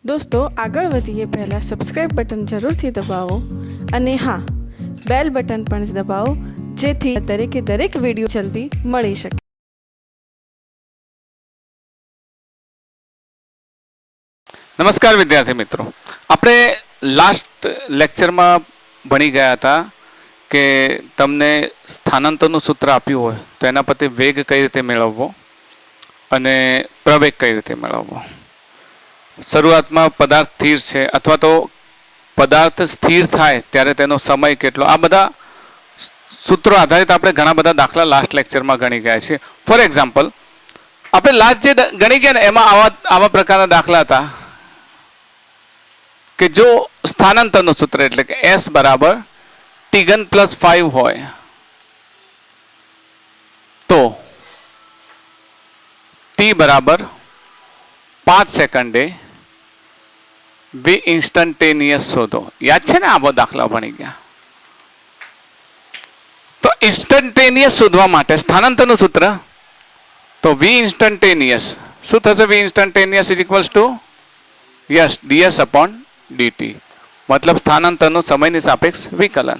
दोस्तों આગળ વધીએ પહેલાં સબસ્ક્રાઇબ બટન જરૂરથી દબાવો અને હા બેલ બટન પણ દબાવો જેથી દરેક વિડીયો જલ્દી મળી શકે. નમસ્કાર વિદ્યાર્થી મિત્રો, આપણે લાસ્ટ લેક્ચરમાં ભણી ગયા હતા કે તમને સ્થાનાંતરનું સૂત્ર આપ્યું હોય તો એના પરથી વેગ કઈ રીતે મેળવવો અને પ્રવેગ કઈ રીતે મેળવવો. શરૂઆતમાં પદાર્થ સ્થિર છે અથવા તો પદાર્થ સ્થિર થાય ત્યારે તેનો સમય કેટલો, આ બધા સૂત્રો આધારિત આપણે ઘણા બધા દાખલા લાસ્ટ લેક્ચરમાં ગણી ગયા છે. ફોર એક્ઝામ્પલ, આપણે લાસ્ટ જે ગણી ગયા ને એમાં આવા પ્રકારના દાખલા હતા કે જો સ્થાનાંતરનું સૂત્ર એટલે કે S બરાબર T3 + 5 હોય તો T બરાબર 5 સેકન્ડે V ઇન્સ્ટન્ટેનિયસ શોધો. યાદ છે ને આ દાખલા ભણી ગયા? તો ઇન્સ્ટન્ટેનિયસ શોધવા માટે સ્થાનાંતરનું સૂત્ર તો V ઇન્સ્ટન્ટેનિયસ શું થશે? V instantaneous is equals two yes ds/dt, મતલબ સ્થાનાંતરનું સમયની સાપેક્ષ વિકલન.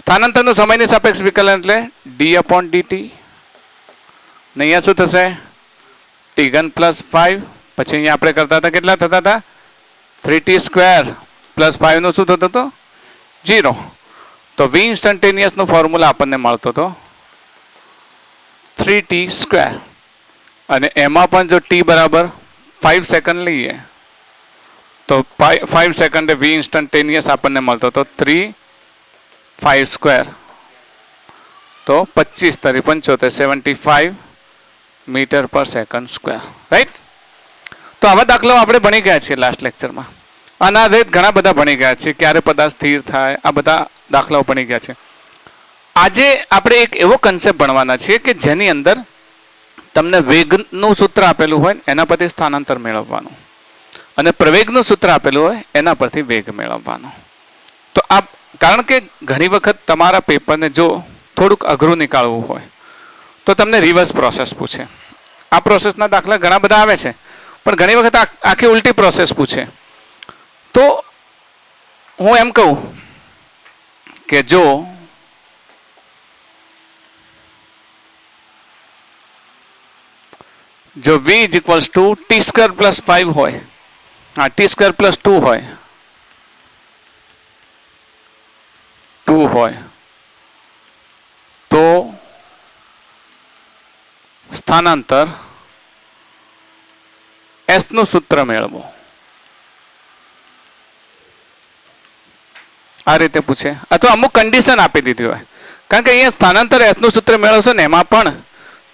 સ્થાનાંતરનું સમયની સાપેક્ષ વિકલન એટલે d/dt ને અહીંયા શું થશે? T3 + 5, પછી અહીંયા આપણે કરતા હતા કેટલા થતા હતા? 3t² + 5 નું શું થતું હતું? 0. તો V ઇન્સ્ટન્ટેનિયસ નો ફોર્મ્યુલા આપણને મળતો હતો 3t², અને એમાં પણ જો t બરાબર 5 સેકન્ડ લઈએ તો 5 સેકન્ડે V ઇન્સ્ટન્ટેનિયસ આપણને મળતો હતો 3/5², તો 25 × 75 75 મીટર/સેકન્ડ². રાઈટ? તો આવા દાખલાઓ આપણે ભણી ગયા છીએ લાસ્ટ લેક્ચરમાં. આના આધારિત ઘણા બધા ભણી ગયા છે, ક્યારે પદાર્થ સ્થિર થાય, આ બધા દાખલાઓ ભણી ગયા છે. આજે આપણે એક એવો કન્સેપ્ટ ભણવાના છીએ કે જેની અંદર તમને વેગનું સૂત્ર આપેલું હોય એના પરથી સ્થાનાંતર મેળવવાનું અને પ્રવેગનું સૂત્ર આપેલું હોય એના પરથી વેગ મેળવવાનો. તો આ કારણ કે ઘણી વખત તમારા પેપરને જો થોડુંક અઘરું નીકાળવું હોય તો તમને રિવર્સ પ્રોસેસ પૂછે. આ પ્રોસેસના દાખલા ઘણા બધા આવે છે, પણ ઘણી વખત આખી ઉલટી પ્રોસેસ પૂછે. તો હું એમ કહું કે જો V = t² + 5 હોય, હા t² + 2 હોય, 2 હોય તો સ્થાનાંતર S નું સૂત્ર મેળવો. આ રીતે પૂછે, અથવા અમુક કન્ડિશન આપી દીધી હોય. કારણ કે અહીંયા સ્થાનાંતર S નું સૂત્ર મેળવશો ને એમાં પણ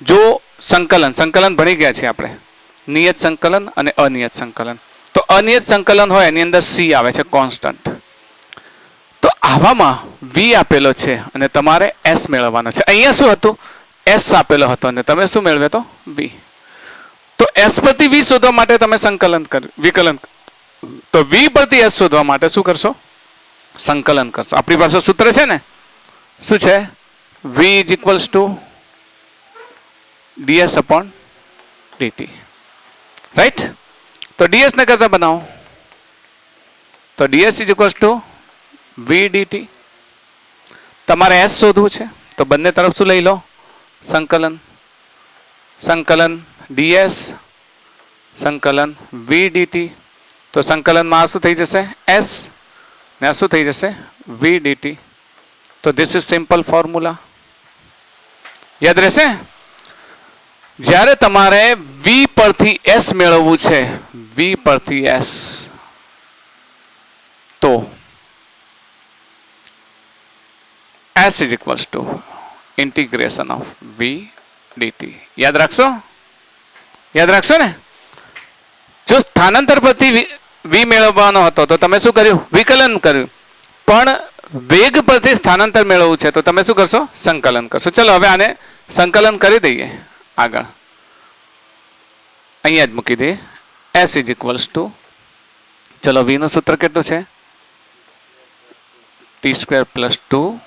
જો સંકલન ભણી ગયા છે આપણે, નિયત સંકલન અને અનિયત સંકલન. તો અનિયત સંકલન હોય એની અંદર C આવે છે કોન્સ્ટન્ટ. તો આવામાં V આપેલો છે અને તમારે S મેળવવાનો છે. અહીંયા શું હતું? S આપેલો હતો અને તમે શું મેળવ્યો તો? V. તો S પરથી V શોધવા માટે તમે વિકલન. તો V પરથી S શોધવા માટે શું કરશો? સંકલન કરશો. આપણી પાસે સૂત્ર છે ને, શું છે? V = ds/dt. રાઈટ? તો ds ને કરતા બનાવો તો ds = v dt. તમારે S શોધવું છે તો બંને તરફ શું લઈ લો? સંકલન. ds v dt. તો સંકલનમાં આ શું થઈ જશે? S ને આ શું થઈ જશે? v dt. તો ધીસ ઇઝ સિમ્પલ ફોર્મ્યુલા. યાદ રહેશે? જ્યારે તમારે V પરથી S મેળવવું છે, V પરથી S, તો S = ∫v dt. યાદ રાખશો ને? જો સ્થાનાંતર પરથી V મેળવવાનો હતો તો તમે શું કર્યું? વિકલન કર્યું. પણ વેગ પરથી સ્થાનાંતર મેળવવું છે તો તમે શું કરશો? સંકલન કરશો. ચલો હવે આને સંકલન કરી દઈએ. આગળ અહીંયા જ મૂકી દઈએ. S = ચલો V નું સૂત્ર કેટલું છે? t² + 2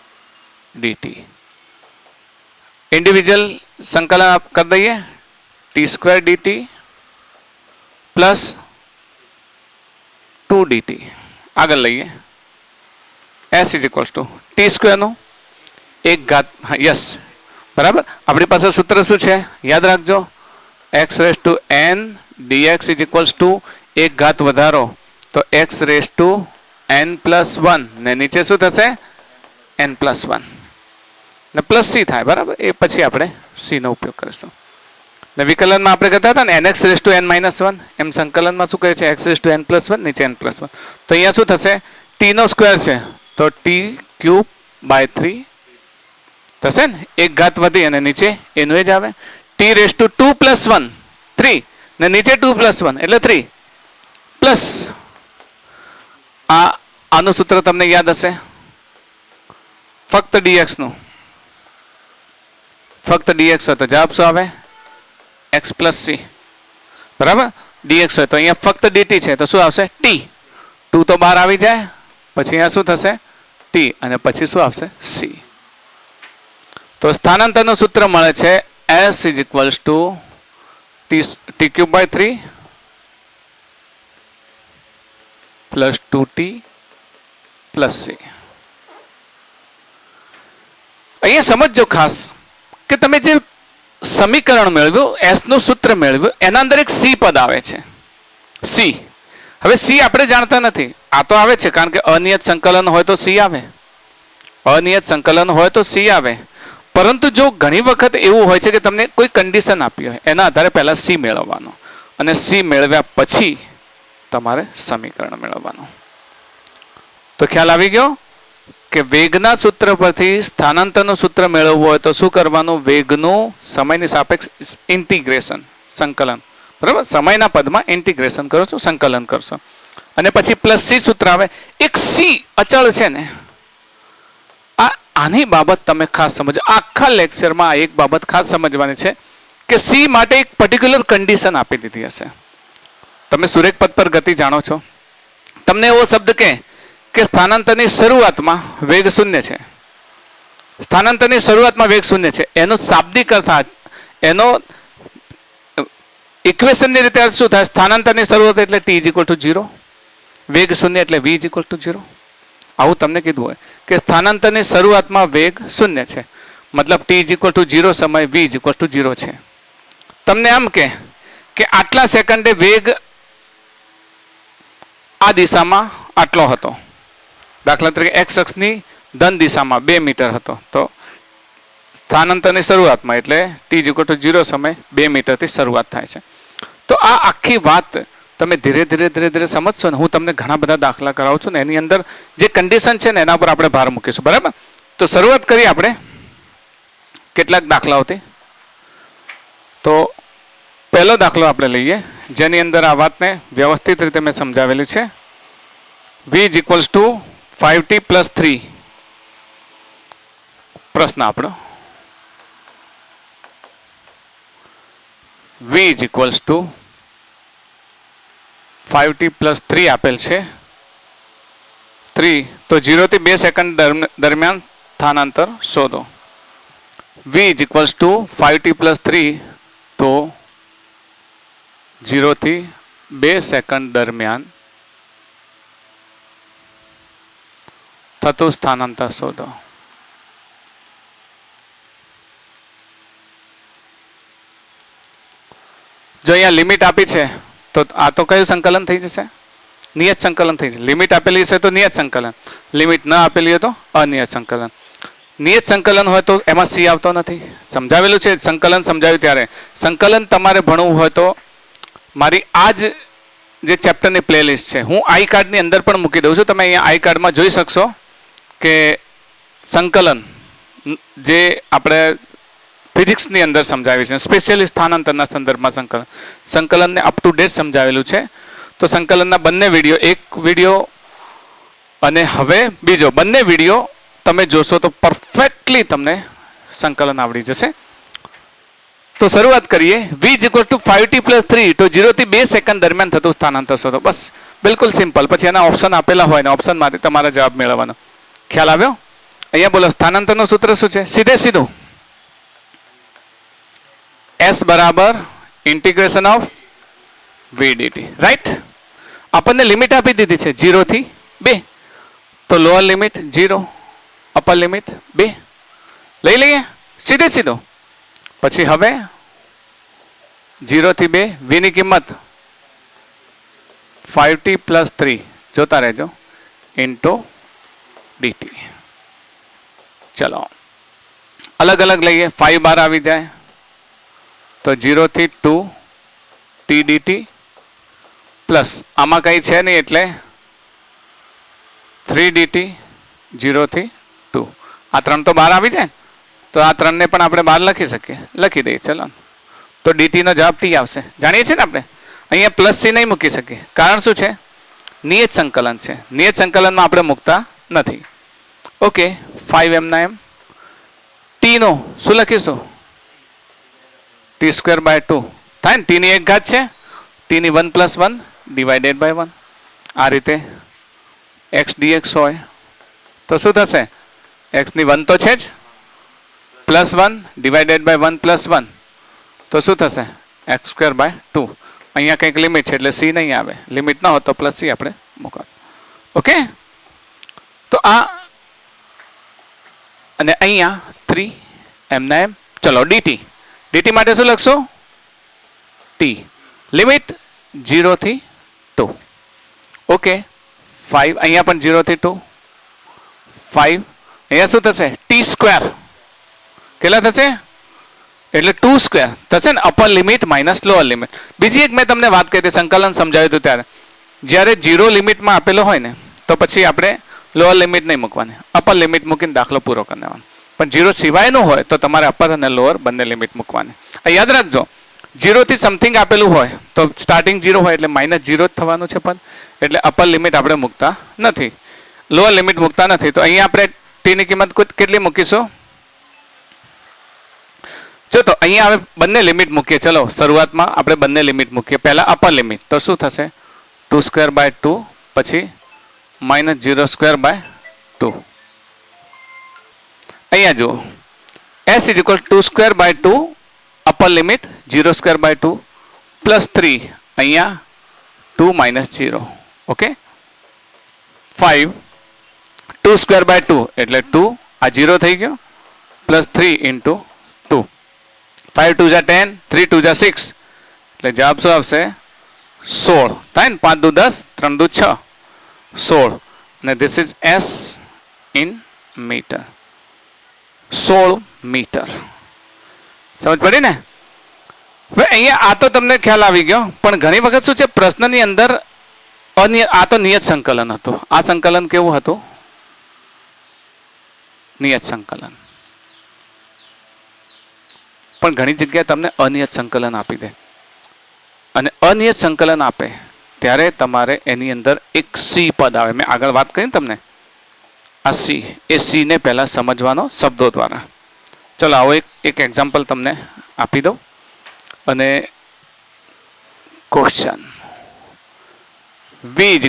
dt. ઇન્ડિવિજ્યુઅલ સંકલન કરી દઈએ. t² dt + two DT. આગળ લઈએ. S is equals to T સ્ક્વેરનું એક ઘાત. યસ, બરાબર. આપણી પાસે સૂત્ર શું છે યાદ રાખજો. X raise to n dx is equals to એક ઘાત વધારો તો x raise to n plus one ને નીચે શું થશે એન પ્લસ વન ને પ્લસ સી થાય, બરાબર. એ પછી આપણે સીનો ઉપયોગ કરીશું. ને વિકલનમાં આપણે કહેતા હતા ને n x raise to n minus one, એમ સંકલનમાં શું કહે છે x raise to n plus one, નીચે એન પ્લસ વન. તો અહીંયા શું થશે ટી નો સ્ક્વેર છે તો ટી ક્યુબ બાય 3 થશે ને. એક ઘાત વધી અને નીચે એનું જ આવે. ટી રેસ ટુ 2 પ્લસ 1 3 ને નીચે 2 પ્લસ 1 એટલે 3 પ્લસ આનું સૂત્ર તમને યાદ હશે ફક્ત dx નું. ફક્ત dx હોય તો જવાબ શું આવે x પ્લસ c, બરાબર. dx હોય તો અહીંયા ફક્ત dt છે તો શું આવશે t. 2 તો બહાર આવી જાય પછી અહીંયા શું થશે t અને પછી શું આવશે c. તો સ્થાનાંતરનું સૂત્ર મળે છે s is equals to t cube by 3 plus 2t plus c. અહીંયા સમજો ખાસ કે તમે જે સમીકરણ મેળવ્યું એસ નું સૂત્ર મેળવ્યું એના અંદર એક સી પદ આવે છે. સી, હવે સી આપણે જાણતા નથી. આ તો આવે છે કારણ કે અનિયત સંકલન હોય તો સી આવે, અનિયત સંકલન હોય તો સી આવે. પરંતુ જો ઘણી વખત એવું હોય છે કે તમને કોઈ કન્ડિશન આપી હોય એના આધારે પહેલા સી મેળવવાનો અને સી મેળવ્યા પછી તમારે સમીકરણ મેળવવાનું. તો ખ્યાલ આવી ગયો કે વેગના સૂત્ર પરથી સ્થાનાંતરનું સૂત્ર મેળવવું હોય તો શું કરવાનું, વેગનું સમયની સાપેક્ષ ઇન્ટિગ્રેશન સંકલન, બરાબર. સમયના પદમાં ઇન્ટિગ્રેશન કરો છો, સંકલન કરશો અને પછી પ્લસ સી સૂત્ર આવે. એક સી અચળ છે ને, આની બાબત તમે ખાસ સમજો. આખા લેક્ચરમાં આ એક બાબત ખાસ સમજવાની છે કે સી માટે એક પર્ટિક્યુલર કન્ડિશન આપી દીધી હશે. તમે સુરેખ પદ પર ગતિ જાણો છો. તમને એવો શબ્દ કે સ્થાનાંતરની શરૂઆતમાં વેગ શૂન્ય છે, સ્થાનાંતરની શરૂઆતમાં વેગ શૂન્ય છે, એનો શાબ્દિક અર્થ એનો ઇક્વેશનની રીતે અર્થ શું થાય, સ્થાનાંતરની શરૂઆત એટલે t ઇઝ ઇક્વલ ટુ 0, વેગ શૂન્ય એટલે v ઇઝ ઇક્વલ ટુ 0. આવું તમને કીધું હોય કે સ્થાનાંતરની શરૂઆતમાં વેગ શૂન્ય છે, મતલબ t ઇઝ ઇક્વલ ટુ 0 સમય v ઇઝ ઇક્વલ ટુ 0 છે. તમને એમ કે આટલા સેકન્ડે વેગ આ દિશામાં આટલો હતો, દાખલા તરીકે એક્સ અક્ષની ધન દિશામાં 2 મીટર હતો, તો સ્થાનાંતરની શરૂઆતમાં એટલે t ઇઝ ઇક્વલ ટુ 0 સમય 2 મીટરથી શરૂઆત થાય છે. તો આ આખી વાત તમે ધીરે ધીરે સમજશો ને. હું તમને ઘણા બધા દાખલા કરાવું છું ને એની અંદર જે કન્ડિશન છે ને એના પર આપણે ભાર મૂકીશું, બરાબર. તો શરૂઆત કરીએ આપણે કેટલાક દાખલાઓથી. તો પહેલો દાખલો આપણે લઈએ જેની અંદર આ વાતને વ્યવસ્થિત રીતે મેં સમજાવેલી છે. v is equals two 5t plus 3. પ્રશ્ન આપણો v is equals two 5t plus 3 આપેલ છે 3. તો 0 થી 2 સેકન્ડ દરમિયાન સ્થાનાંતર શોધો. v is equals two 5t plus 3 તો 0 થી 2 સેકન્ડ દરમિયાન થતું સ્થાનાંતર શોધો. જો અહીંયા લિમિટ આપી છે તો આ તો કયું સંકલન થઈ જશે, નિયત સંકલન થઈ જશે. લિમિટ આપેલી હશે તો નિયત સંકલન, લિમિટ ન આપેલી હોય તો અનિયત સંકલન. નિયત સંકલન હોય તો એમાં સી આવતો નથી. સમજાવેલું છે સંકલન સમજાવ્યું ત્યારે. સંકલન તમારે ભણવું હોય તો મારી આ જ જે ચેપ્ટરની પ્લેલિસ્ટ છે હું આઈ કાર્ડની અંદર પણ મૂકી દઉં છું. તમે અહીંયા આઈ કાર્ડમાં જોઈ શકશો કે સંકલન જે આપણે ફિઝિક્સની અંદર સમજાવી છે, સ્પેશિયલી સ્થાનાંતરના સંદર્ભમાં સંકલનને અપ ટુ ડેટ સમજાવેલું છે. તો સંકલનના બંને વિડીયો, એક વિડીયો અને હવે બીજો, બંને વિડીયો તમે જોશો તો પરફેક્ટલી તમને સંકલન આવડી જશે. તો શરૂઆત કરીએ. v is equal two 5t plus 3 તો 0 થી 2 સેકન્ડ દરમિયાન થતું સ્થાનાંતર શોધો. બસ બિલકુલ સિમ્પલ. પછી એના ઓપ્શન આપેલા હોય ને ઓપ્શનમાંથી તમારે જવાબ મેળવવાનો. ખ્યાલ આવ્યો? અહીંયા બોલો સ્થાનાંતરનું સૂત્ર શું છે? સીધું s બરાબર integration of v dt, right. આપણને લિમિટ આપી દીધી છે 0 થી 2, તો લોઅર લિમિટ 0, અપર લિમિટ 2 લઈ લઈએ સીધે સીધો. પછી હવે 0 થી 2 v ની કિંમત 5t + 3 જોતા રહેજો ઇન્ટુ dt. ચલો અલગ અલગ લઈએ. 5 બાર આવી જાય તો 0 થી 2 t dt પ્લસ આમાં કંઈ છે નહીં એટલે 3 dt 0 થી 2. આ 3 તો બહાર આવી જાય તો આ 3 ને પણ આપણે બહાર લખી શકીએ. લખી દઈએ ચલો. તો dt નો જવાબ t આવશે. જાણીએ છીએ ને આપણે અહીંયા પ્લસ સી નહીં મૂકી શકીએ. કારણ શું છે? નિયત સંકલન છે. નિયત સંકલનમાં આપણે મૂકતા નથી. ઓકે 5 એમ ના એમ. ટી નો શું લખીશું? t²/2 થાય ને. t ની 1 ઘાત છે. t ની 1 + 1 ડિવાઇડેડ બાય 1. આ રીતે x dx હોય તો શું થશે? x ની 1 તો છે જ, +1 ડિવાઇડેડ બાય 1 + 1 તો શું થશે? x²/2. અહીંયા કંઈક લિમિટ છે એટલે c નહીં આવે. લિમિટ ન હોય તો +c આપણે મૂકો. ઓકે તો આ અને અહીંયા 3 એમ ના એમ. ચલો dt માટે શું લખશું? t લિમિટ 0 થી 2. ઓકે 5 અહીંયા પણ 0 થી 2 5 અહીંયા શું થશે? t². કેટલા થશે? એટલે 2² થશે ને. Upper limit minus lower limit. બીજી એક મેં તમને વાત કરી હતી, સંકલન સમજાવ્યું હતું ત્યારે, જ્યારે 0 લિમિટમાં આપેલો હોય ને તો પછી આપણે લોઅર લિમિટ નહીં મૂકવાની, અપર લિમિટ મૂકીને દાખલો પૂરો કરી દેવાનો. પણ 0 સિવાયનું હોય તો તમારે અપર અને લોઅર બંને લિમિટ મૂકવાની. યાદ રાખજો 0 થી સમથિંગ આપેલું હોય તો સ્ટાર્ટિંગ 0 હોય એટલે -0 જ થવાનું છે પદ. એટલે અપર લિમિટ આપણે મૂકતા નથી, લોઅર લિમિટ મૂકતા નથી. તો અહીંયા આપણે t ની કિંમત કેટલી મૂકીશું? જો તો અહીંયા હવે બંને લિમિટ મૂકીએ. ચલો શરૂઆતમાં આપણે બંને લિમિટ મૂકીએ. પહેલા અપર લિમિટ તો શું થશે? 2²/2 પછી -0²/2. અહીંયા જુઓ s = 2²/2 અપર લિમિટ 0²/2 +3 અહીંયા 2 - 0. ઓકે 5 2²/2 એટલે 2 આ 0 થઈ ગયો +3 × 2. 5 × 2 = 10, 3 × 2 = 6 એટલે જવાબ શું આવશે? 16 થાય ને. 5 × 2 = 10, 3 × 2 = 6, 16. અને this is s in metre. 16 metre. સમજ પડી ને? હવે અહીંયા આ તો તમને ખ્યાલ આવી ગયો. પણ ઘણી વખત શું છે પ્રશ્નની અંદર આ તો નિયત સંકલન હતું. આ સંકલન કેવું હતું? નિયત સંકલન. પણ ઘણી જગ્યાએ તમને અનિયત સંકલન આપી દે. અને અનિયત સંકલન આપે ત્યારે તમારે એની અંદર એક સી પદ આવે. મેં આગળ વાત કરી તમને આ સી, એ સી ને પહેલા સમજવાનો શબ્દો દ્વારા. ચલો આવો એક એક્ઝામ્પલ તમને આપી દઉં અને ક્વેશ્ચન v =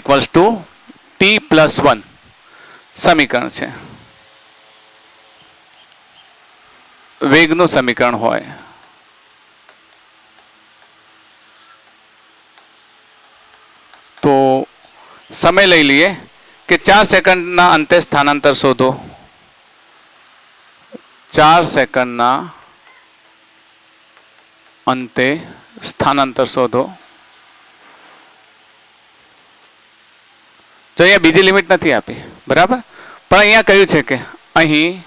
t + 1 સમીકરણ છે. વેગનું સમીકરણ હોય તો સમય લઈ લઈએ કે 4 સેકન્ડના અંતે સ્થાનાંતર શોધો. 4 સેકન્ડના અંતે સ્થાનાંતર શોધો. જો અહીંયા બીજી લિમિટ નથી આપી, બરાબર, પણ અહીંયા કહ્યું છે કે અહીં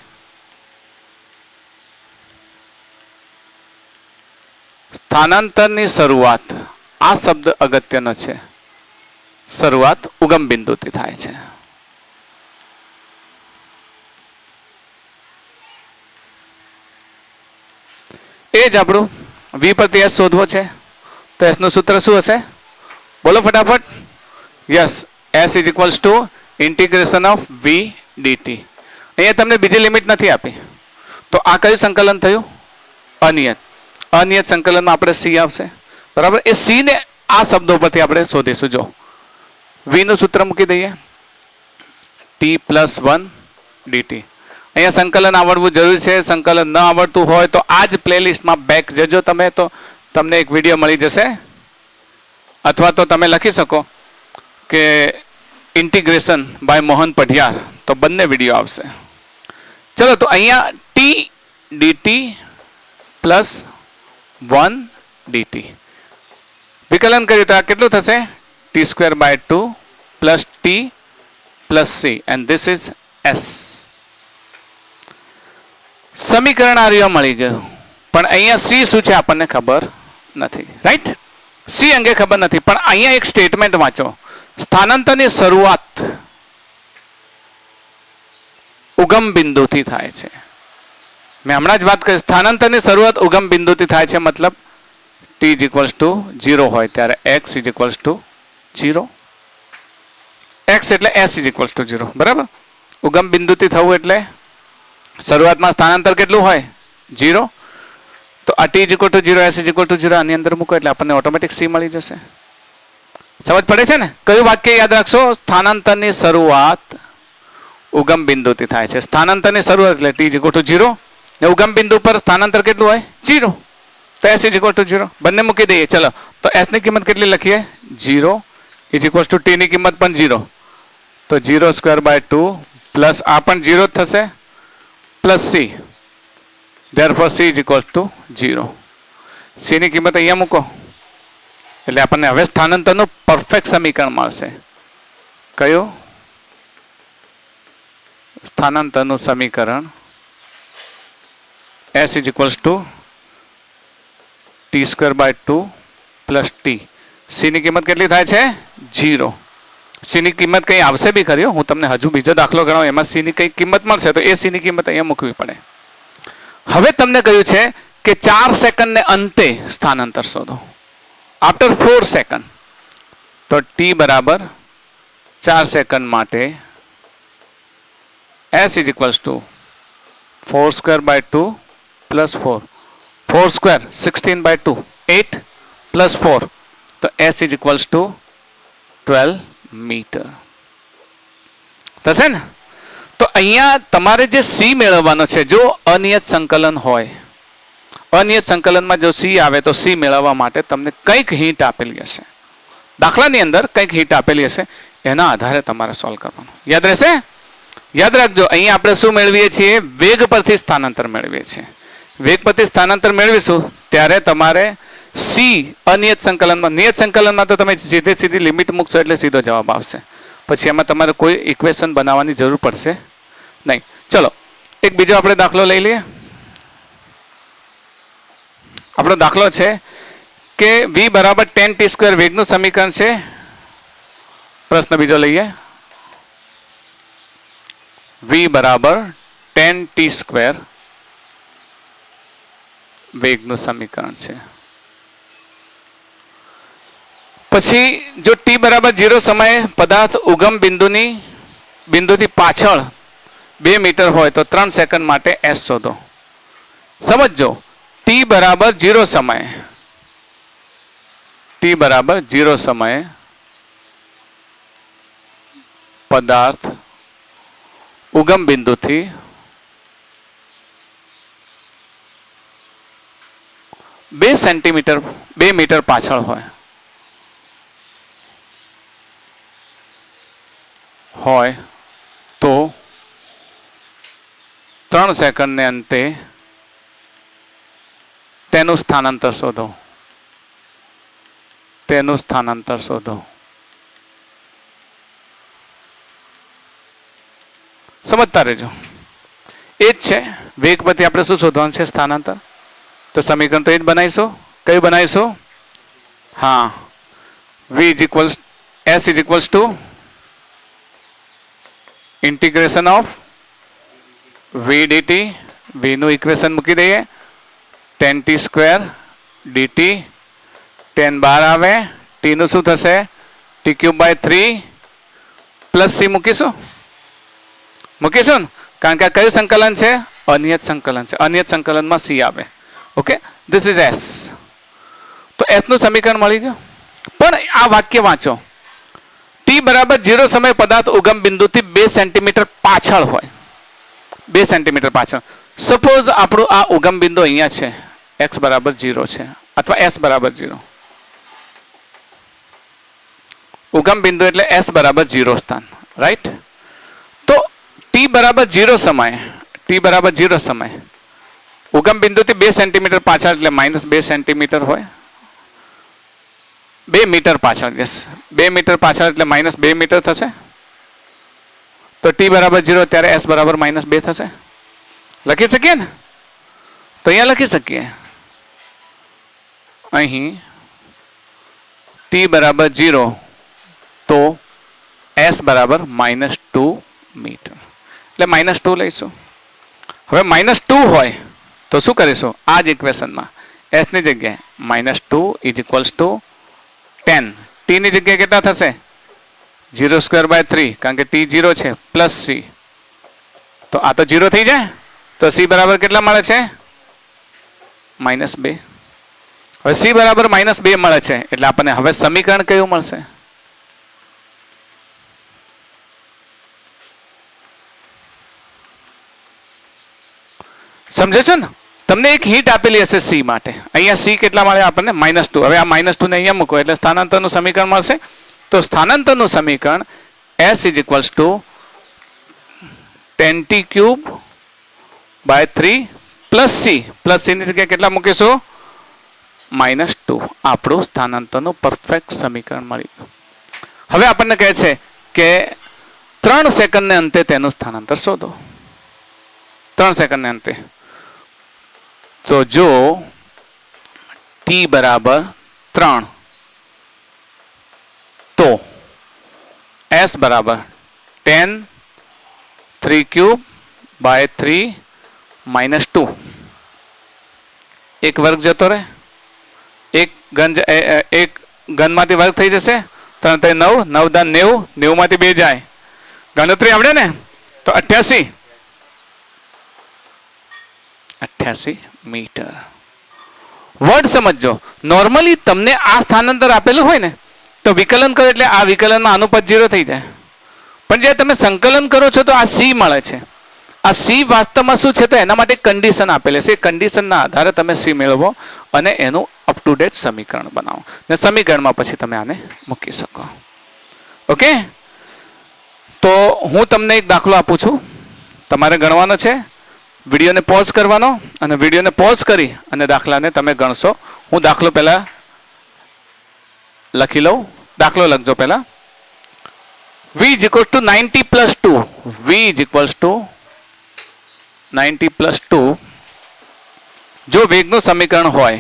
સ્થાનાંતરની શરૂઆત, આ શબ્દ અગત્યનો છે, શરૂઆત ઉગમ બિંદુથી થાય છે. એ જ આપણું v પ્રતિ s શોધવો છે. તો s નું સૂત્ર શું હશે? બોલો ફટાફટ. Yes, s = (∫v dt). અહીંયા તમને બીજી લિમિટ નથી આપી. તો આ કયું સંકલન થયું? અનિયત. અનિયત સંકલનમાં આપણે c આવશે, બરાબર. એ c ને આ શબ્દો પરથી આપણે શોધીશું. જો v નું સૂત્ર મૂકી દઈએ, t + 1 dt. અહીંયા સંકલન આવડવું જરૂરી છે. સંકલન ન આવડતું હોય તો આ જ પ્લેલિસ્ટમાં બેક જજો તમે, તો તમને એક વિડીયો મળી જશે. અથવા તો તમે લખી શકો કે ઇન્ટિગ્રેશન બાય મોહન પઢિયાર, તો બંને વિડીયો આવશે. ચલો, તો અહીંયા ટી ડીટી પ્લસ 1 ડીટી વિકલન કર્યું તો આ કેટલું થશે? t²/2 plus T plus C and this is S. સમીકરણ આ રહ્યા મળી ગયું, પણ અહીંયા સી શું છે આપણને ખબર નથી. રાઈટ, સી અંગે ખબર નથી, પણ અહીંયા એક સ્ટેટમેન્ટ વાંચો. સ્થાનાંતરની શરૂઆત ઉગમ બિંદુથી થાય છે. મેં હમણાં જ વાત કરી, સ્થાનાંતરની શરૂઆત ઉગમ બિંદુથી થાય છે, મતલબ t = 0 હોય ત્યારે x = 0. x એટલે s = 0. બરાબર, ઉગમ બિંદુથી થવું એટલે શરૂઆતમાં સ્થાનાંતર કેટલું હોય? 0. તો આ t = 0, s = 0 આની અંદર મૂકો એટલે આપણને ઓટોમેટિક c મળી જશે. સમજ પડે છે ને? કયું વાક્ય યાદ રાખશો? સ્થાનાંતરની શરૂઆત ઉગમ બિંદુથી થાય છે. સ્થાનાંતરની શરૂઆત એટલે t = 0 ને ઉગમ બિંદુ પર સ્થાનાંતર કેટલું હોય? 0. તો s = 0 બંને મૂકી દઈએ. ચલો, તો s ની કિંમત કેટલી લખીએ? 0 = t ની કિંમત પણ 0, તો 0²/2 પ્લસ આ પણ 0 જ થશે plus c, therefore c = 0. c ની કિંમત અહીંયા મૂકો એટલે આપણને હવે સ્થાનાંતરનું પરફેક્ટ સમીકરણ મળશે. કયું? સ્થાનાંતરનું સમીકરણ s = t²/2 plus t. c ની કિંમત કેટલી થાય છે? 0. c ની કિંમત કંઈ આવશે બી ખરી, હું તમને હજુ બીજો દાખલો ગણાવું, એમાં c ની કંઈ કિંમત મળશે તો એ c ની કિંમત અહીંયા મૂકવી પડે. હવે તમને કહ્યું છે કે 4 સેકન્ડને અંતે સ્થાનાંતર શોધો. આફ્ટર 4 સેકન્ડ, તો t બરાબર 4 સેકન્ડ માટે s = 4²/2 પ્લસ 4. 4² 16/2 8 પ્લસ 4, તો s = 12 મીટર થશે ને? તો અહીંયા તમારે જે c મેળવવાનો છે, જો અનિયત સંકલન હોય, અનિયત સંકલનમાં જો c આવે તો c મેળવવા માટે તમને કંઈક હિન્ટ આપેલી હશે. દાખલાની અંદર કંઈક હિન્ટ આપેલી હશે, એના આધારે તમારે સોલ્વ કરવાનું. યાદ રહેશે? યાદ રાખજો, અહીંયા આપણે શું મેળવીએ છીએ? વેગ પરથી સ્થાનાંતર મેળવીએ છીએ. વેગ પરથી સ્થાનાંતર મેળવીશું ત્યારે તમારે c અનિયત સંકલનમાં, નિયત સંકલનમાં તો તમે સીધી લિમિટ મૂકશો એટલે સીધો જવાબ આવશે. પછી એમાં તમારે કોઈ ઇક્વેશન બનાવવાની જરૂર પડશે નહીં. ચલો, એક બીજો આપણે દાખલો લઈ લઈએ. આપણો દાખલો છે કે v = 10t² વેગનું સમીકરણ છે. પ્રશ્ન બીજો લઈએ. v = 10t² વેગનું સમીકરણ છે. પછી જો t = 0 સમયે પદાર્થ ઉગમ બિંદુથી પાછળ 2 મીટર હોય તો 3 સેકન્ડ માટે s શોધો. સમજો, t = 0 સમયે, t = 0 સમયે પદાર્થ ઉગમ બિંદુથી 2 મીટર પાછળ હોય તો 3 સેકન્ડને અંતે તેનું સ્થાનાંતર શોધો. સમજતા રહેજો. એ જ છે, વેગ પરથી આપણે શું શોધવાનું છે? સ્થાનાંતર. તો સમીકરણ તો એ જ બનાવીશું. કયું બનાવીશું? હા, s = integration of v dt. v નું ઇક્વેશન મૂકી દઈએ. 10t² dt 10 બહાર આવે, t નું શું થશે? t³/3 પ્લસ c મૂકીશું ને? કારણ કે આ કયું સંકલન છે? અનિયત સંકલન છે. અનિયત સંકલનમાં c આવે. Okay, this is s. તો s નું સમીકરણ મળી ગયું. પણ આ વાક્ય વાંચો, t = 0 સમય પદાર્થ ઉગમ બિંદુથી 2 સેન્ટીમીટર પાછળ હોય. 2 સેન્ટીમીટર પાછળ. સપોઝ આપણું આ ઉગમ બિંદુ અહીંયા છે, x = 0 છે અથવા s = 0. ઉગમ બિંદુ એટલે s બરાબર 0 સ્થાન, રાઈટ? તો t બરાબર 0 સમય, t બરાબર 0 સમય ઉગમ બિંદુથી 2 સેન્ટીમીટર પાછળ એટલે -2 સેન્ટીમીટર હોય, 2 મીટર પાછળ, યસ 2 મીટર પાછળ એટલે -2 મીટર થશે. તો t બરાબર 0 ત્યારે s બરાબર -2 થશે. લખી શકીએ ને? તો અહીંયા લખી શકીએ, અહીં t બરાબર 0 તો s બરાબર -2 મીટર, એટલે -2 લઈશું. હવે -2 હોય તો શું કરીશું? આ જ ઇક્વેશનમાં s ની જગ્યાએ -2 = 10. t ની જગ્યાએ કેટલા થશે? 0²/3, કારણ કે t 0 છે, પ્લસ c. તો આ તો 0 થઈ જાય. તો c બરાબર કેટલા મળે છે? -2. હવે c બરાબર -2 મળે છે એટલે આપણને હવે સમીકરણ કયું મળશે? સમજો છો ને? તમને એક હિન્ટ આપેલી હશે c માટે. અહીંયા c કેટલા મળે આપણને? -2. હવે આ -2 ને અહીંયા મૂકો એટલે સ્થાનાંતરનું સમીકરણ મળશે. તો સ્થાનાંતરનું સમીકરણ s = 10t³/3 plus c. Plus c ની જગ્યાએ કેટલા મૂકીશું? -2. આપણું સ્થાનાંતરનું પરફેક્ટ સમીકરણ મળી ગયું. હવે આપણને કહે છે કે 3 સેકન્ડને અંતે તેનું સ્થાનાંતર શોધો. 3 સેકન્ડને અંતે. તો જો t બરાબર 3 તો s બરાબર 10 3³/3 -2. એક વર્ગ જતો રહે, એક ઘનમાંથી વર્ગ થઈ જશે. 3 × 9, 9 × 90, 90 માંથી 2 જાય. ગણતરી આવડે ને? તો 88 મીટર. વર્ડ સમજો. નોર્મલી તમને આ સ્થાનાંતર આપેલું હોય ને તો વિકલન કરો એટલે આ વિકલનમાં આનું પદ 0 થઈ જાય. પણ જ્યારે તમે સંકલન કરો છો તો આ c મળે છે. આ c વાસ્તવમાં શું છે? તો એના માટે કન્ડિશન આપેલી છે. એ કન્ડિશનના આધારે તમે c મેળવો અને એનું અપ ટુ ડેટ સમીકરણ બનાવો. ને સમીકરણમાં પછી તમે આને મૂકી શકો. ઓકે? તો હું તમને એક દાખલો આપું છું, તમારે ગણવાનો છે. વિડીયોને પોઝ કરવાનો અને વિડીયોને પોઝ કરી અને દાખલાને તમે ગણશો. હું દાખલો પહેલા લખી લઉં. દાખલો લખજો પહેલા. v = 90 + 2. v = 90 + 2. જો વેગનું સમીકરણ હોય,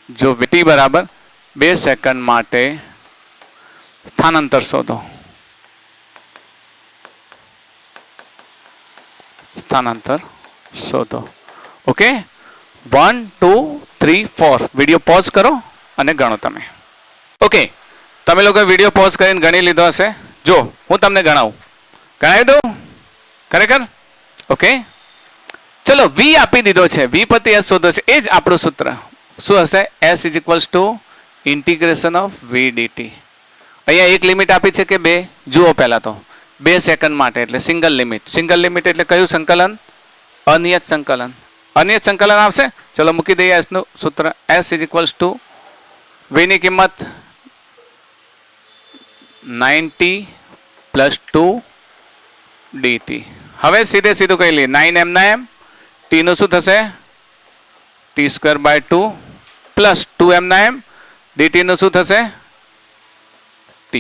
જો t બરાબર 2 સેકન્ડ માટે સ્થાનાંતર શોધો. સ્થાનાંતર શોધો. ઓકે? 1 2 3 4. વિડીયો પોઝ કરો અને ગણો તમે. ઓકે, તમે લોકો વિડીયો પોઝ કરીને ગણી લીધો હશે. જો હું તમને ગણાવું, ગણાવી દઉં ખરેખર? ઓકે, ચલો. v આપી દીધો છે, v પરથી s શોધો છે. એ જ આપણું સૂત્ર શું હશે? s = (v dt). અહીંયા એક લિમિટ આપી છે કે 2. જુઓ પહેલા તો 2 સેકન્ડ માટે એટલે સિંગલ લિમિટ. સિંગલ લિમિટ એટલે કયું સંકલન? અનિયત સંકલન. અનિયત સંકલન આવશે. ચલો મૂકી દઈએ s નું સૂત્ર. s = v ની કિંમત 90 + 2 dt. હવે સીધે સીધું કહી લઈએ 9m ના m. t નું શું થશે? t²/2 પ્લસ 2m ના m. dt નું શું થશે? t.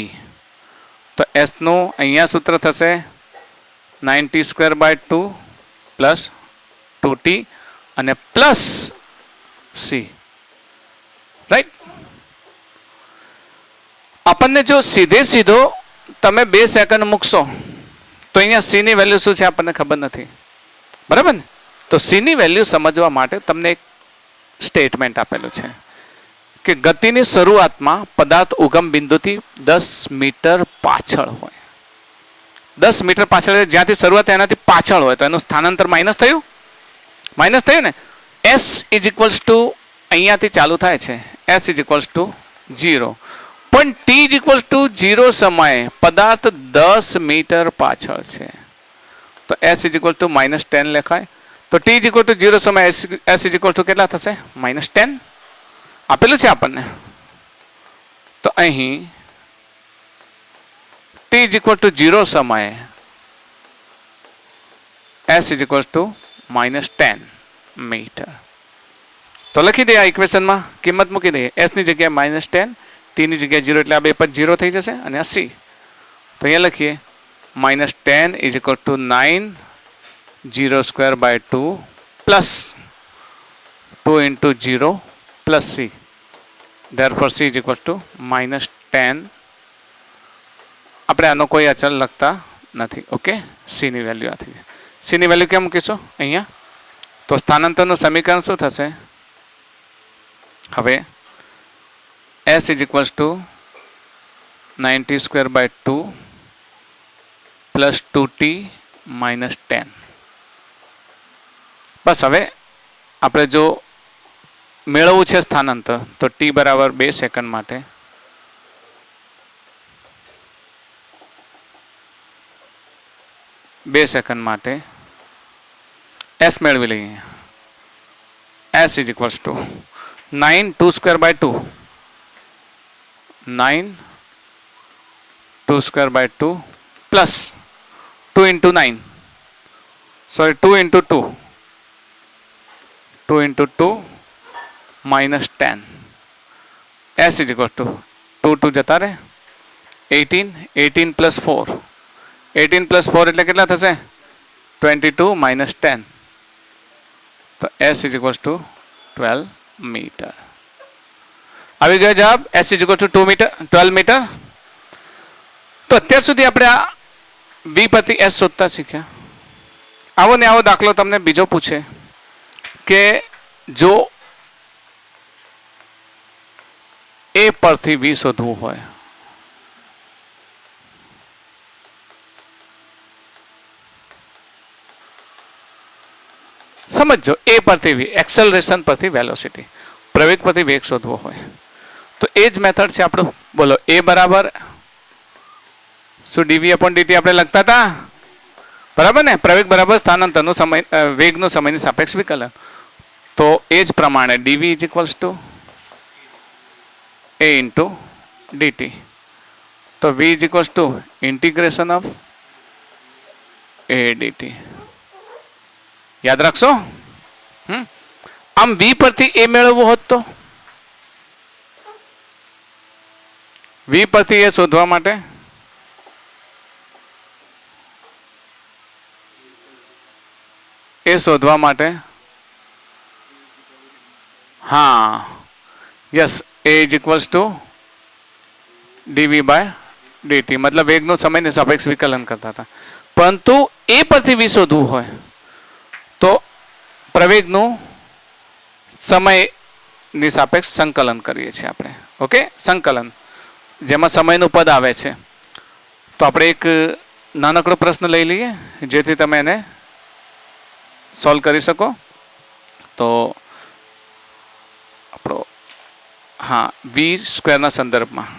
તો s નું અહીંયા સૂત્ર થશે 90²/2 પ્લસ 2t અને પ્લસ c. રાઈટ? આપણને જો સીધે સીધો તમે 2 સેકન્ડ મૂકશો તો અહીંયા c ની વેલ્યુ શું છે આપણને ખબર નથી. બરાબર ને? તો c ની વેલ્યુ સમજવા માટે તમને એક સ્ટેટમેન્ટ આપેલું છે કે ગતિની શરૂઆતમાં પદાર્થ ઉગમ બિંદુથી 10 મીટર પાછળ હોય. 10 મીટર પાછળ જ્યાંથી શરૂઆત એનાથી પાછળ હોય તો એનું સ્થાનાંતર માઇનસ થયું. માઇનસ થયું ને? s = અહીંયાથી ચાલુ થાય છે. s = 0. પણ t = 0 સમયે પદાર્થ 10 મીટર પાછળ છે તો s = -10 લખાય. તો t = 0 સમયે s = કેટલા થશે? -10. આપેલું છે આપણને. તો અહીં t ઇઝ ઇક્વલ ટુ 0 સમયે s is equal to -10 metre. તો લખી દઈએ આ ઇક્વેશનમાં, કિંમત મૂકી દઈએ. s ની જગ્યાએ -10, t ની જગ્યાએ 0, એટલે આ બે પદ 0 થઈ જશે અને આ c. તો અહીંયા લખીએ -10 is equal two 9 0² / 2 plus 2 into 0 plus c. Therefore c is equal to -10. આપણે આનો કોઈ અચળ લખતા નથી. ઓકે, c ની વેલ્યુ આ થઈ જાય. c ની વેલ્યુ કેમ મૂકીશું અહીંયા? તો સ્થાનાંતરનું સમીકરણ શું થશે? હવે s is equal to 90² / 2 plus 2t minus 10. બસ હવે આપણે જો મેળવવું છે સ્થાનાંતર, તો t બરાબર 2 સેકન્ડ માટે s મેળવી લઈએ. s is equals to 9 2² / 2 9 2² / 2 plus 2 into 9, sorry 2 into 2 2 into 2 minus 10. s is equal to 2 2 જતા રહે 18 18 plus 4 18 plus 4 એટલે કેટલા થશે? 22 minus 10. તો s is equal to 12 metre. આવી ગયો જવાબ. s is equal to 2 metre 12 metre. તો અત્યાર સુધી આપણે આ v પ્રતિ s શોધતા શીખ્યા. આવો ને આવો દાખલો તમને બીજો પૂછે કે જો a પરથી v શોધવું હોય, સમજો a પરથી v, એક્સેલરેશન પરથી વેલોસિટી, પ્રવેગ પરથી વેગ શોધવો હોય, તો એ જ મેથડ છે આપણું. બોલો, a બરાબર શું dv/dt આપણે લખતા હતા, બરાબર ને? પ્રવેગ બરાબર સ્થાનાંતરનું સમય, વેગનું સમયની સાપેક્ષ વિકલન. તો એ જ પ્રમાણે dv is equals to a into dt. તો v is equals two integration of a dt. યાદ રાખશો. આમ v પરથી a મેળવવું હોત તો v પરથી a શોધવા માટે હા, yes, a is equals two dv/dt, મતલબ વેગનો સમયને સાપેક્ષ વિકલન કરતા હતા. પરંતુ a પરથી v શોધવું હોય તો પ્રવેગનું સમયની સાપેક્ષ સંકલન કરીએ છીએ આપણે. ઓકે, સંકલન જેમાં સમયનું પદ આવે છે. તો આપણે એક નાનકડો પ્રશ્ન લઈ લઈએ જેથી તમે એને સોલ્વ કરી શકો. તો આપણો હા v² ના સંદર્ભમાં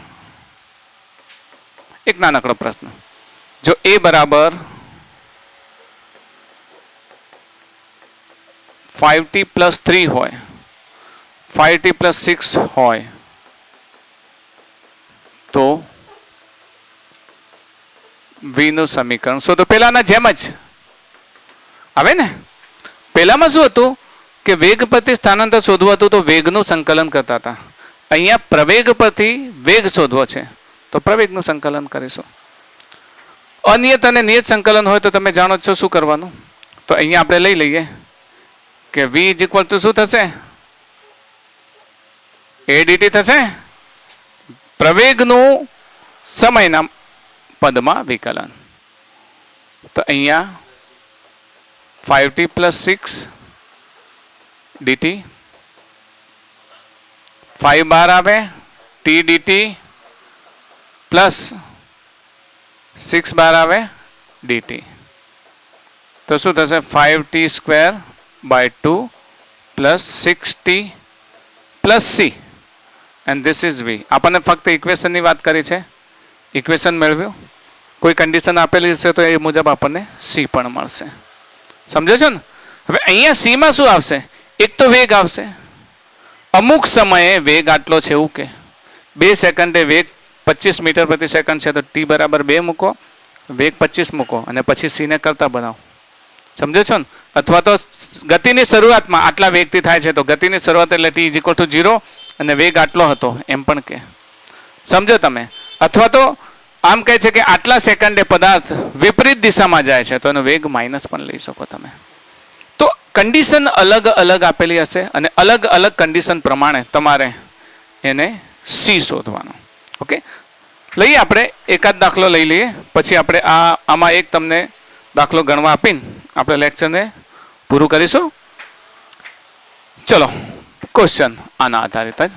એક નાનકડો પ્રશ્ન. જો a બરાબર 5t + 3 હોય, 5t + 6 હોય, તો v નું સમીકરણ શોધો. પેલાના જેમ જ આવે ને. પેલામાં શું હતું કે વેગ પરથી સ્થાનાંતર શોધવું હતું, તો વેગનું સંકલન કરતા હતા. અહીંયા પ્રવેગ પરથી વેગ શોધવો છે, તો પ્રવેગનું સંકલન કરીશું. અનિયત અને નિયત સંકલન હોય તો તમે જાણો છો શું કરવાનું. તો અહીંયા આપણે લઈ લઈએ કે v ઇઝ ઇક્વલ ટુ શું થશે? a dt થશે. પ્રવેગનું સમયના પદમાં વિકલન. તો અહીંયા 5t + 6 dt 5 બાર આવે t dt પ્લસ 6 બાર આવે dt. તો શું થશે? 5t² / 2 plus 6t plus c and this is v. આપણને ફક્ત ઇક્વેશનની વાત કરી છે, ઇક્વેશન મેળવ્યું. કોઈ કન્ડિશન આપેલી હશે તો એ મુજબ આપણને c પણ મળશે. સમજો છો ને? હવે અહીંયા c માં શું આવશે? એક તો વેગ આવશે, અમુક સમયે વેગ આટલો છે એવું કે. 2 સેકન્ડે વેગ 25 મીટર પ્રતિ સેકન્ડ છે તો t બરાબર 2 મૂકો, વેગ 25 મૂકો અને પછી c ને કરતા બનાવો. સમજો છો ને? અથવા તો ગતિની શરૂઆતમાં આટલા વેગથી થાય છે તો ગતિની શરૂઆત એટલે t ઇઝ ઇક્વલ ટુ 0 અને વેગ આટલો હતો એમ પણ કે. સમજો તમે? અથવા તો આમ કહે છે કે આટલા સેકન્ડે પદાર્થ વિપરીત દિશામાં જાય છે તો એનો વેગ માઇનસ પણ લઈ શકો તમે. તો કન્ડિશન અલગ અલગ આપેલી હશે અને અલગ અલગ કન્ડિશન પ્રમાણે તમારે એને c શોધવાનો. ઓકે, લઈએ આપણે એકાદ દાખલો લઈ લઈએ, પછી આપણે આમાં એક તમને દાખલો ગણવા આપીને આપણે લેક્ચરને પૂરું કરીશું. ચલો, ક્વેશ્ચન આના આધારિત જ.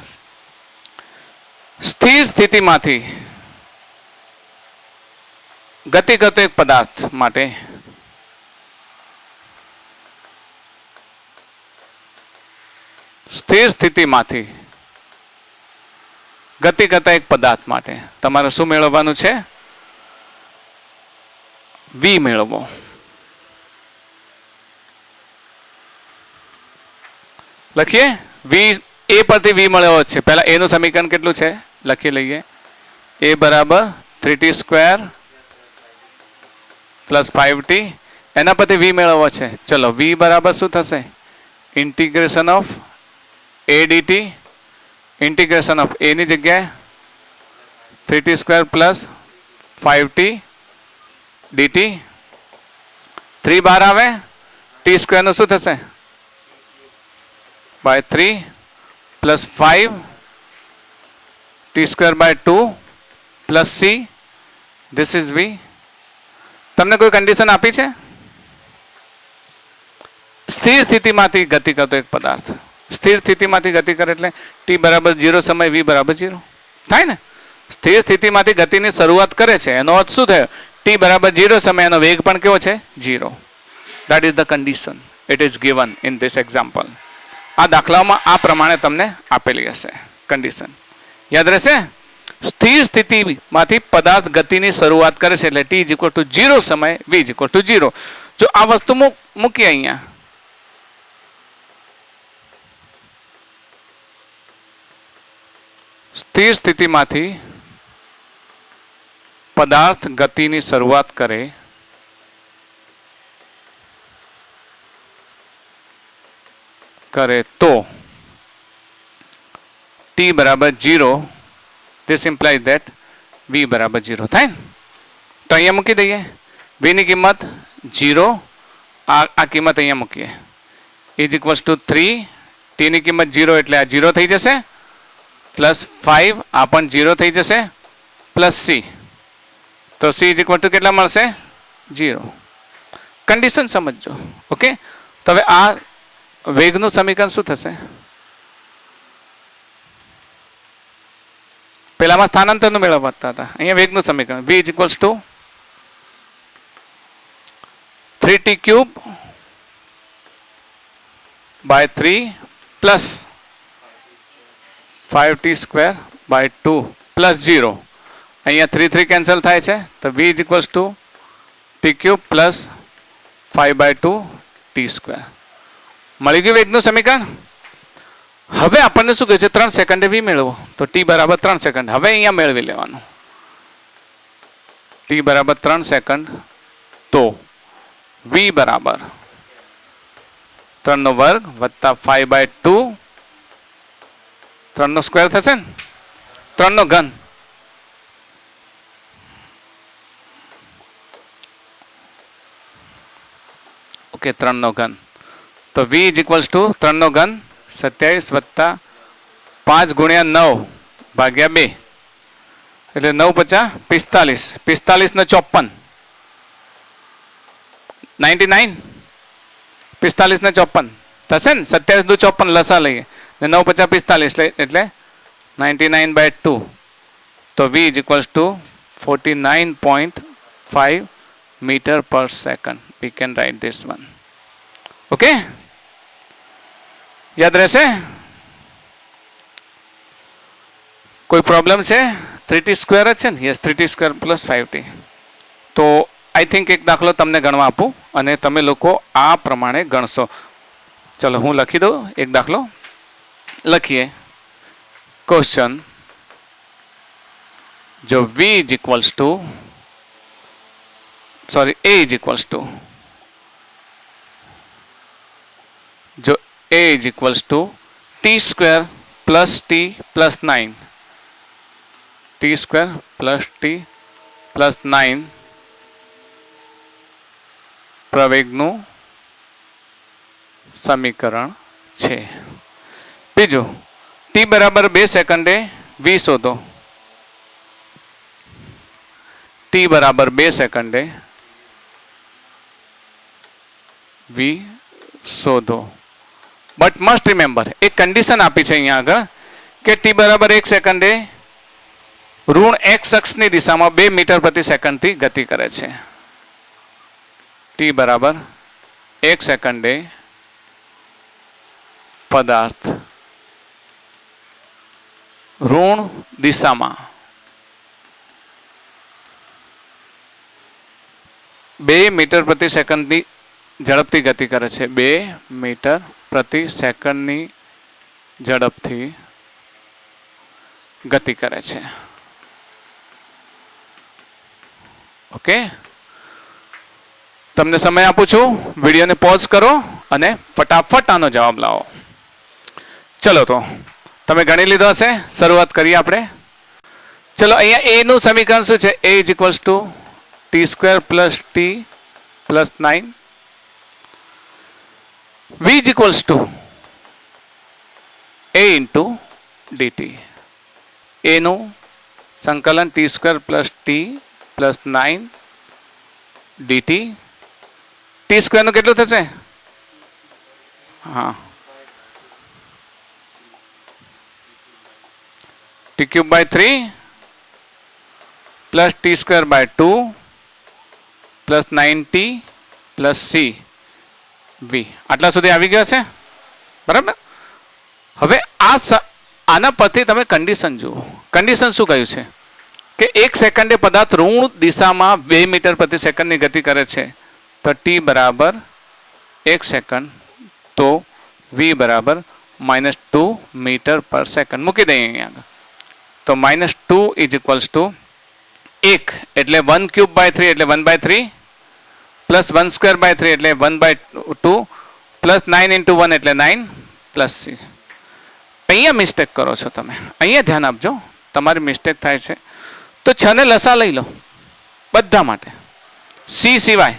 સ્થિર સ્થિતિમાંથી ગતિ કરતો એક પદાર્થ માટે સ્થિર સ્થિતિમાંથી ગતિ કરતા એક પદાર્થ માટે તમારે શું મેળવવાનું છે? v મેળવો. લખીએ. v a પરથી v મળ્યો છે. પહેલા a નું સમીકરણ કેટલું છે લખી લઈએ. a બરાબર 3t સ્ક્વેર પ્લસ 5t. એના પરથી v મેળવવો છે. ચલો, v બરાબર શું થશે? Integration of a dt. Integration of a ની જગ્યાએ 3t square plus 5t dt. 3 બહાર આવે, t સ્ક્વેર નું શું થશે? by 3 plus 5 t square by 2 plus c. This is v. તમને કોઈ કન્ડિશન આપી છે? સ્થિર સ્થિતિમાંથી ગતિ કરતો એક પદાર્થ. સ્થિર સ્થિતિમાંથી ગતિ કરે એટલે t બરાબર 0 સમય v બરાબર 0 થાય ને? સ્થિર સ્થિતિમાંથી ગતિની શરૂઆત કરે છે એનો અર્થ શું થયો? t બરાબર 0 સમય એનો વેગ પણ કેવો છે? 0. That is the condition. It is given in this example. આ દાખલામાં આ પ્રમાણે તમને આપેલી હશે કન્ડિશન. યાદ રહેશે? સ્થિર સ્થિતિમાંથી પદાર્થ ગતિની શરૂઆત કરે છે એટલે t ઇઝ ઇક્વલ ટુ 0 સમય v ઇઝ ઇક્વલ ટુ 0. જો આ વસ્તુ મૂકીએ અહીંયા, સ્થિર સ્થિતિમાંથી પદાર્થ ગતિની શરૂઆત કરે તો t બરાબર 0. this implies that v બરાબર 0 થાય ને? તો અહીંયા મૂકી દઈએ. v ની કિંમત 0, આ કિંમત અહીંયા મૂકીએ. Is equals two 3. t ની કિંમત 0 એટલે આ 0 થઈ જશે, પ્લસ 5 આ પણ 0 થઈ જશે, પ્લસ c. તો c ઇઝ ઇક્વલ ટુ કેટલા મળશે? 0. કન્ડિશન સમજજો. ઓકે, તો હવે આ વેગનું સમીકરણ શું થશે? પેલામાં સ્થાનાંતરનું મેળવતા હતા, અહીંયા વેગનું સમીકરણ. v is equals to 3t cube by 3 plus 5t square by 2 plus 0. અહીંયા 3 કેન્સલ થાય છે તો v is equals to t cube plus 5 by 2 t square. મળી ગયું વેગનું સમીકરણ. હવે આપણને શું કહે છે? 3 સેકન્ડે v મેળવો. તો t બરાબર 3 સેકન્ડ હવે અહીંયા મેળવી લેવાનું. t બરાબર 3 સેકન્ડ તો v બરાબર 3 નો વર્ગ વત્તા 5 બાય 2, 3 નો સ્ક્વેર થશે ને, 3 નો ઘન. ઓકે, 3 નો ઘન. તો v ઇઝ ઇક્વલ્સ ટુ 3 નો ઘન 27 વત્તા 5 ગુણ્યા 9 ભાગ્યા 2 એટલે 9 × 5 = 45. 45 ને 54 99. 45 ને 54 થશે ને? 27 દુ 54 લસા લઈએ ને 9 × 45 એટલે 99/2. તો v is equals two 49.5 meter per second. We can write this one. Okay? યાદ રહેશે? કોઈ પ્રોબ્લેમ છે? 3t સ્ક્વેર જ છે ને? Yes, 3t square plus 5t. તો આઈ થિંક એક દાખલો તમને ગણવા આપું અને તમે લોકો આ પ્રમાણે ગણશો. ચલો હું લખી દઉં એક દાખલો. લખીએ. ક્વેશ્ચન जो v is equals to sorry a is equals to जो a is equals to t square plus t plus 9 t square plus t plus 9 પ્રવેગનું સમીકરણ છે. બીજું t બરાબર 2 સેકન્ડે v શોધો. t બરાબર 2 સેકન્ડે v શોધો. બટ મસ્ટ રિમેમ્બર એક કન્ડિશન આપી છે અહીંયા આગળ કે t બરાબર 1 સેકન્ડે ઋણ x અક્ષની દિશામાં 2 મીટર પ્રતિ સેકન્ડથી ગતિ કરે છે. t બરાબર 1 સેકન્ડે પદાર્થ ઋણ દિશામાં 2 મીટર પ્રતિ સેકન્ડની ઝડપથી ગતિ કરે છે. 2 મીટર પ્રતિ સેકન્ડની ઝડપથી ગતિ કરે છે. ઓકે, તમને સમય આપું છું, વિડીયોને પોઝ કરો અને ફટાફટ આનો જવાબ લાવો. ચલો તો તમે ગણી લીધો હશે. શરૂઆત કરીએ આપણે. ચલો અહીંયા a નું સમીકરણ શું છે? a is equals to T square plus T plus 9 v is equals to a into dt. a નું સંકલન T square plus T plus 9 dt. T સ્ક્વેરનું કેટલું થશે? હા, T cube by 3 plus T square by 2 plus 9t plus c v. આટલા સુધી આવી ગયા છે, બરાબર. હવે આના પરથી તમે કન્ડિશન જુઓ. કન્ડિશન શું કહ્યું છે કે 1 સેકન્ડે પદાર્થ ઋણ દિશામાં 2 મીટર પ્રતિ સેકન્ડની ગતિ કરે છે. તો t બરાબર 1 સેકન્ડ, તો v બરાબર -2 મીટર પર સેકન્ડ મૂકી દઈએ અહીંયા. તો -2 ઇઝ ઇક્વલ્સ ટુ 1 એટલે 1 ક્યુબ બાય 3 એટલે 1/3 પ્લસ 1 સ્ક્વેર બાય 3 એટલે 1/2 પ્લસ 9 ઇન્ટુ 1 એટલે 9 પ્લસ c. અહીંયા મિસ્ટેક કરો છો તમે, અહીંયા ધ્યાન આપજો, તમારી મિસ્ટેક થાય છે. તો 6 ને લસા લઈ લો બધા માટે, c સિવાય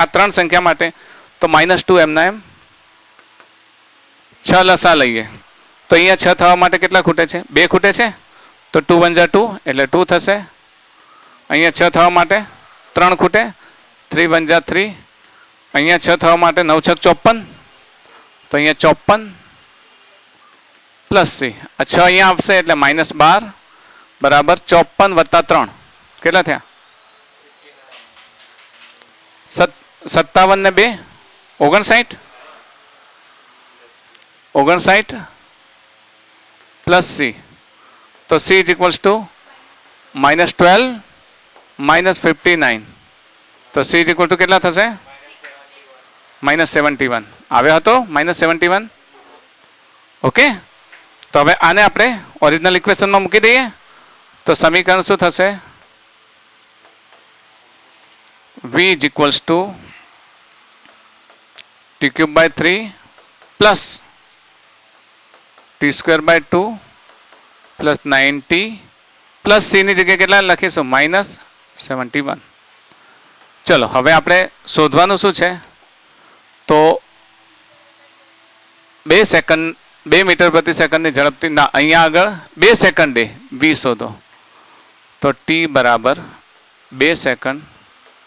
આ 3 સંખ્યા માટે. તો -2 એમના એમ 6 લસા લઈએ તો અહીંયા 6 થવા માટે કેટલા ખૂટે છે? 2 ખૂટે છે. તો 2 1 2 એટલે 2 થશે. અહીંયા 6 થવા માટે 3 ખૂટે, 3 1 3. અહીંયા 6 થવા માટે 9 6 54, તો અહીંયા 54 પ્લસ c. આ 6 અહીંયા આવશે એટલે -12 બરાબર 54 વત્તા 3 કેટલા થયા? 57 ને 2 59 પ્લસ c. તો c ઇઝ ઇક્વલ્સ ટુ -12 -59. તો c ઇઝ ઇક્વલ ટુ કેટલા થશે? -71 આવ્યો હતો, -71. ઓકે, તો હવે આને આપણે ઓરિજિનલ ઇક્વેશનમાં મૂકી દઈએ. તો સમીકરણ શું થશે? v is equals to t cube by 3 plus T square by 2 plus 9t plus c ની જગ્યાએ કેટલા લખીશું? -71. ચલો હવે આપણે શોધવાનું શું છે? તો 2 મીટર પ્રતિ સેકન્ડની ઝડપથી ના, અહીંયા આગળ 2 સેકન્ડે v શોધો. તો t બરાબર 2 સેકન્ડ,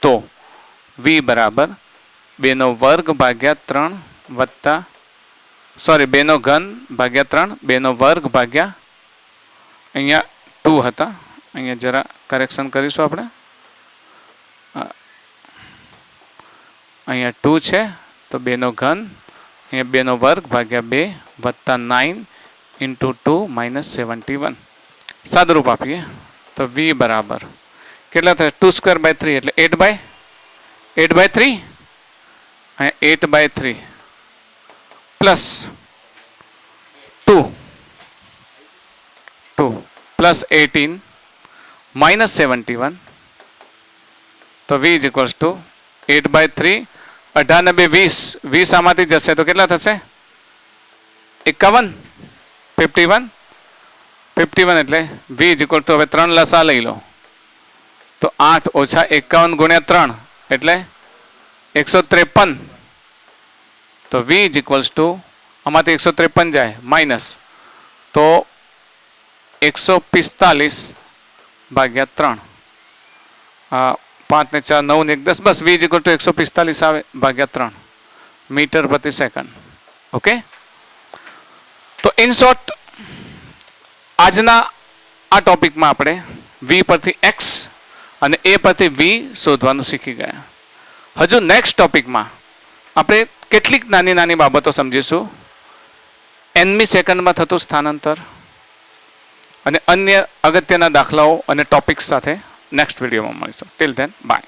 તો v બરાબર 2 નો વર્ગ ભાગ્યા 3 વત્તા 2 નો ઘન ભાગ્યા 3, 2 નો વર્ગ ભાગ્યા અહીંયા 2 હતા, અહીંયા જરા કરેક્શન કરીશું આપણે. અહીંયા 2 છે તો 2 નો ઘન, અહીંયા 2 નો વર્ગ ભાગ્યા 2 વત્તા 9 ઇન્ટુ 2 -71. સાદરૂપ આપીએ તો v બરાબર કેટલા થાય? 2 સ્ક્વેર બાય 3 એટલે 8/3 અને 8/3 પ્લસ 2 પ્લસ 18 -71, તો v ઇઝ ઇક્વલ્સ ટુ 8/3. 18 ને 2 20, 20 આમાંથી જશે તો કેટલા થશે? 51. 51 એટલે v ઇઝ ઇક્વલ ટુ, હવે 3 લસા લઈ લો તો 8 - 51 ગુણ્યા 3 એટલે 153. તો v ઇઝ ઇક્વલ્સ ટુ, આમાંથી 153 જાય માઇનસ, તો 145/3. 5 ને 4 9 ને 1 10, બસ v ઇઝ ઇક્વલ ટુ 145 આવે ભાગ્યા 3 મીટર પ્રતિ સેકન્ડ. ઓકે, તો ઇન શોર્ટ આજના આ ટોપિકમાં આપણે v પરથી x અને a પરથી v શોધવાનું શીખી ગયા. હજુ નેક્સ્ટ ટોપિકમાં આપણે કેટલીક નાની નાની બાબતો સમજીશું. nમી સેકન્ડમાં થતું સ્થાનાંતર અને અન્ય અગત્યના દાખલાઓ અને ટોપિક્સ સાથે નેક્સ્ટ વિડીયોમાં મળીશું. Till then by.